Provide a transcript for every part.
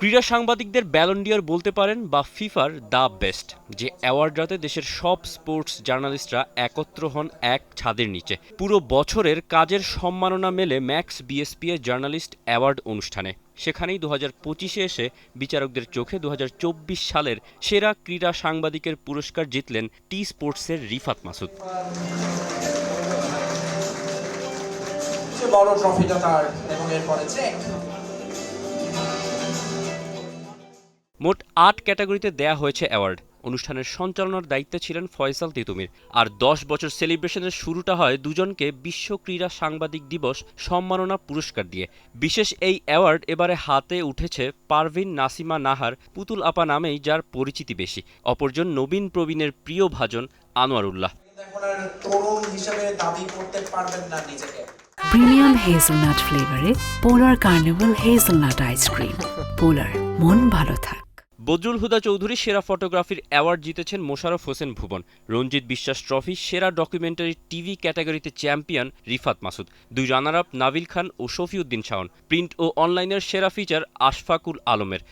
ক্রীড়া সাংবাদিকদের ব্যালন ডি'র বলতে পারেন বা ফিফার দ্য বেস্ট, যে অ্যাওয়ার্ড রাতে দেশের সব স্পোর্টস জার্নালিস্টরা একত্র হন এক ছাদের নিচে। পুরো বছরের কাজের সম্মাননা মেলে ম্যাক্স বিএসপিএ জার্নালিস্ট অ্যাওয়ার্ড অনুষ্ঠানে। সেখানেই 2025-এ এসে বিচারকদের চোখে 2024 সালের সেরা ক্রীড়া সাংবাদিকের পুরস্কার জিতলেন টি স্পোর্টসের রিফাত মাসুদ। বড় ট্রফিটা তার এবং এরপরে চেক। মোট 8 ক্যাটাগরিতে দেয়া হয়েছে অ্যাওয়ার্ড। অনুষ্ঠানের সঞ্চালনার দায়িত্বে ছিলেন ফয়সাল তিতুমির। আর 10 বছর সেলিব্রেশনের শুরুটা হয় দুজনকে বিশ্ব ক্রীড়া সাংবাদিক দিবস সম্মাননা পুরস্কার দিয়ে। বিশেষ এই অ্যাওয়ার্ড এবারে হাতে উঠেছে পারভিন নাসিমা নাহার পুতুল আপা নামেই, যার পরিচিতি বেশি। অপরজন নবীন প্রবীণের প্রিয় ভাজন আনোয়ারুল্লাহ। তরুণ হিসেবে দাবি করতে পারবেন না নিজেকে। প্রিমিয়াম হেজেলনাট ফ্লেভারে পোলার কার্নিভাল হেজেলনাট আইসক্রিম। পোলার, মন ভালো থাক। বদরুল হুদা চৌধুরী সেরা ফটোগ্রাফির অ্যাওয়ার্ড জিতেছেন মোশাররফ হোসেন ভুবন। রঞ্জিত বিশ্বাস ট্রফি সেরা ডকুমেন্টারি টিভি ক্যাটাগরিতে champion Rifat Masud. 2 runner up Nabil Khan ও শফিউদ্দিন শাওন। প্রিন্ট ও অনলাইনের সেরা ফিচার আশফাকুল আলমের।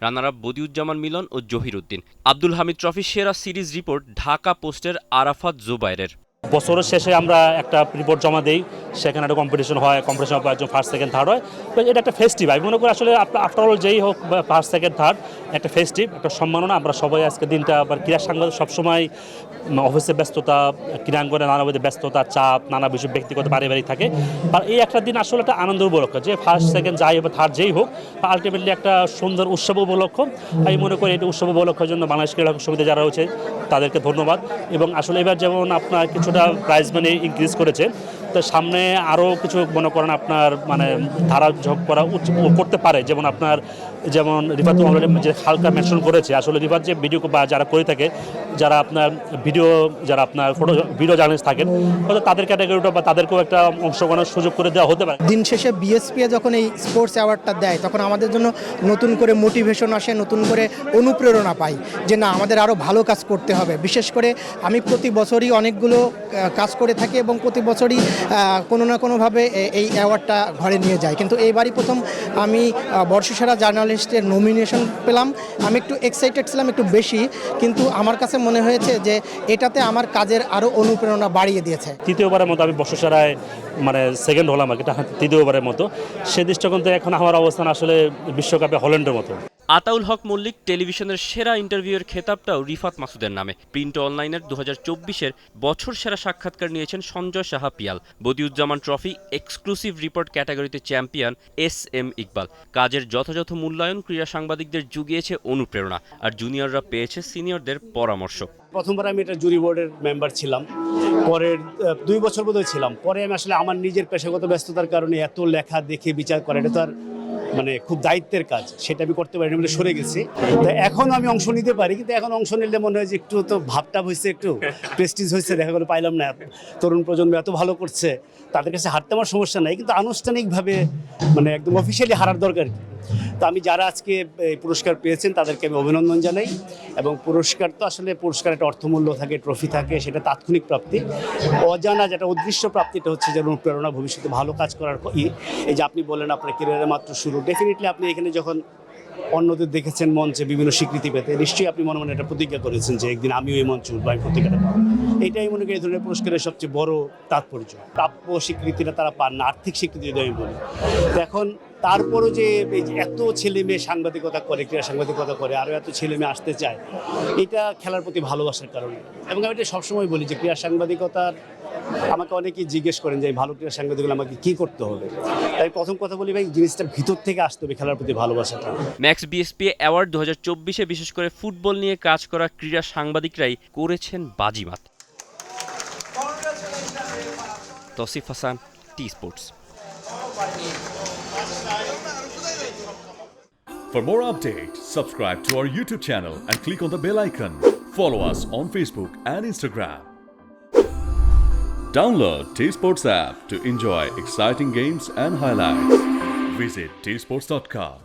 রানার আপ বদিউজ্জামান মিলন ও জহির উদ্দিন। আব্দুল হামিদ ট্রফি সেরা সিরিজ রিপোর্ট ঢাকা পোস্টের আরাফাত জুবাইরের। বছরের শেষে আমরা একটা রিপোর্ট জমা দিই, সেখানে একটা কম্পিটিশন হয়, কম্পিটিশন একজন ফার্স্ট সেকেন্ড থার্ড হয়। তো এটা একটা ফেস্টিভ, আমি মনে করি আসলে আফটার অল যেই হোক ফার্স্ট সেকেন্ড থার্ড একটা ফেস্টিভ, একটা সম্মাননা। আমরা সবাই আজকে দিনটা আবার ক্রীড়া সাংবাদিক সবসময় অফিসের ব্যস্ততা, ক্রীড়াঙ্গনে নানাবিধ ব্যস্ততা, চাপ, নানা বিষয় ব্যক্তিগত পারিবারিক থাকে। আর এই একটা দিন আসলে একটা আনন্দ উপলক্ষ, যে ফার্স্ট সেকেন্ড যাই বা থার্ড যেই হোক, আলটিমেটলি একটা সুন্দর উৎসব উপলক্ষ। আমি মনে করি এটা উৎসব উপলক্ষের জন্য বাংলাদেশ ক্রীড়া সমিতি যারা রয়েছে তাদেরকে ধন্যবাদ। এবং আসলে এবার যেমন আপনার কিছুটা প্রাইজ মানি ইনক্রিজ করেছে, তো সামনে আরও কিছু মনে করেন আপনার মানে ধারা যোগ করা করতে পারে। যেমন রিফাত অলরেডি যে হালকা মেনশন করেছে, আসলে রিফাত যে ভিডিও বা যারা করে থাকে, যারা আপনার যারা আপনার ভিডিও জার্নালিস্ট থাকেন, হয়তো তাদের ক্যাটাগরিটা বা তাদেরকেও একটা অংশগ্রহণের সুযোগ করে দেওয়া হতে পারে। দিন শেষে বিএসপিএ যখন এই স্পোর্টস অ্যাওয়ার্ডটা দেয়, তখন আমাদের জন্য নতুন করে মোটিভেশন আসে, নতুন করে অনুপ্রেরণা পাই যে না, আমাদের আরও ভালো কাজ করতে হবে। বিশেষ করে আমি প্রতি বছরই অনেকগুলো কাজ করে থাকি এবং প্রতি বছরই কোনো না কোনোভাবে এই অ্যাওয়ার্ডটা ঘরে নিয়ে যাই। কিন্তু এইবারই প্রথম আমি বর্ষসেরা জার্নালিস্টের নমিনেশন পেলাম। আমি একটু এক্সাইটেড ছিলাম, একটু বেশি, কিন্তু আমার কাছে মনে হয়েছে যে এটাতে আমার কাজের আরও অনুপ্রেরণা বাড়িয়ে দিয়েছে। তৃতীয়বারের মতো আমি বর্ষসেরায় মানে সেকেন্ড হলাম আর কি, তৃতীয়বারের মতো। সে দৃষ্টিকোণ থেকে এখন আমার অবস্থান আসলে বিশ্বকাপে হল্যান্ডের মতো। আতাউল হক মল্লিক টেলিভিশনের সেরা ইন্টারভিউয়ের খেতাবটাও রিফাত মাসুদের নামে। প্রিন্ট ও অনলাইনের 2024-এর বছর সেরা সাক্ষাৎকার নিয়েছেন Sanjay Saha Piyal. Badiuzzaman trophy exclusive report ক্যাটাগরিতে চ্যাম্পিয়ন SM ইকবাল। কাজের যথাযথ মূল্যায়ন ক্রীড়া সাংবাদিকদের জুগিয়েছে অনুপ্রেরণা, আর জুনিয়ররা পেয়েছে সিনিয়রদের পরামর্শ। প্রথমবার আমি এটা জুরি বোর্ডের মেম্বার ছিলাম, পরের 2 বছর বোধহয় ছিলাম। পরে আমি আসলে আমার নিজের পেশাগত ব্যস্ততার কারণে এত লেখা দেখে বিচার করে এটা তো আর মানে খুব দায়িত্বের কাজ, সেটা আমি করতে পারি না বলে সরে গেছি। তো এখন আমি অংশ নিতে পারি, কিন্তু এখন অংশ নিলে মনে হয় যে একটু তো ভাবটা হয়েছে, একটু প্রেস্টিজ হয়েছে, দেখা গেলো পাইলাম না। তরুণ প্রজন্ম এত ভালো করছে, তাদের কাছে হারতে আমার সমস্যা নাই, কিন্তু আনুষ্ঠানিকভাবে মানে একদম অফিসিয়ালি হারার দরকার। তো আমি যারা আজকে এই পুরস্কার পেয়েছেন তাদেরকে আমি অভিনন্দন জানাই। এবং পুরস্কার তো আসলে পুরস্কার একটা অর্থমূল্য থাকে, ট্রফি থাকে, সেটা তাৎক্ষণিক প্রাপ্তি। অজানা যেটা অদৃশ্য প্রাপ্তিটা হচ্ছে যে অনুপ্রেরণা, ভবিষ্যতে ভালো কাজ করার। এই যে আপনি বললেন আপনার ক্যারিয়ারের মাত্র শুরু, ডেফিনেটলি আপনি এখানে যখন অন্যদের দেখেছেন মঞ্চে বিভিন্ন স্বীকৃতি পেতে, নিশ্চয়ই আপনি মনে মনে একটা প্রতিজ্ঞা করেছেন যে একদিন আমিও এই মঞ্চে উঠবো, আমি প্রতিজ্ঞাটা পাবো। এইটাই মনে করি এই ধরনের পুরস্কারের সবচেয়ে বড় তাৎপর্য। প্রাপ্য স্বীকৃতিটা তারা পান না, আর্থিক স্বীকৃতি যদি আমি বলি। এখন তারপরও যে এত ছেলে মেয়ে সাংবাদিকতা করে, ক্রীড়া সাংবাদিকতা করে, আরও এত ছেলে মেয়ে আসতে চায়, এটা খেলার প্রতি ভালোবাসার কারণে। এবং আমি এটা সবসময় বলি যে ক্রীড়া সাংবাদিকতার, আমাকে অনেকেই জিজ্ঞেস করেন যে ভালো ক্রীড়া সাংবাদিক হলে আমাকে কী করতে হবে। তাই প্রথম কথা বলি ভাই, জিনিসটার ভিতর থেকে আসতে হবে, খেলার প্রতি ভালোবাসাটা। ম্যাক্স বিএসপিএ অ্যাওয়ার্ড 2024-এ বিশেষ করে ফুটবল নিয়ে কাজ করা ক্রীড়া সাংবাদিকরাই করেছেন বাজিমাত। Tausif Hasan, T Sports. For more updates, subscribe to our YouTube channel and click on the bell icon. Follow us on Facebook and Instagram. Download T Sports app to enjoy exciting games and highlights. Visit tsports.com.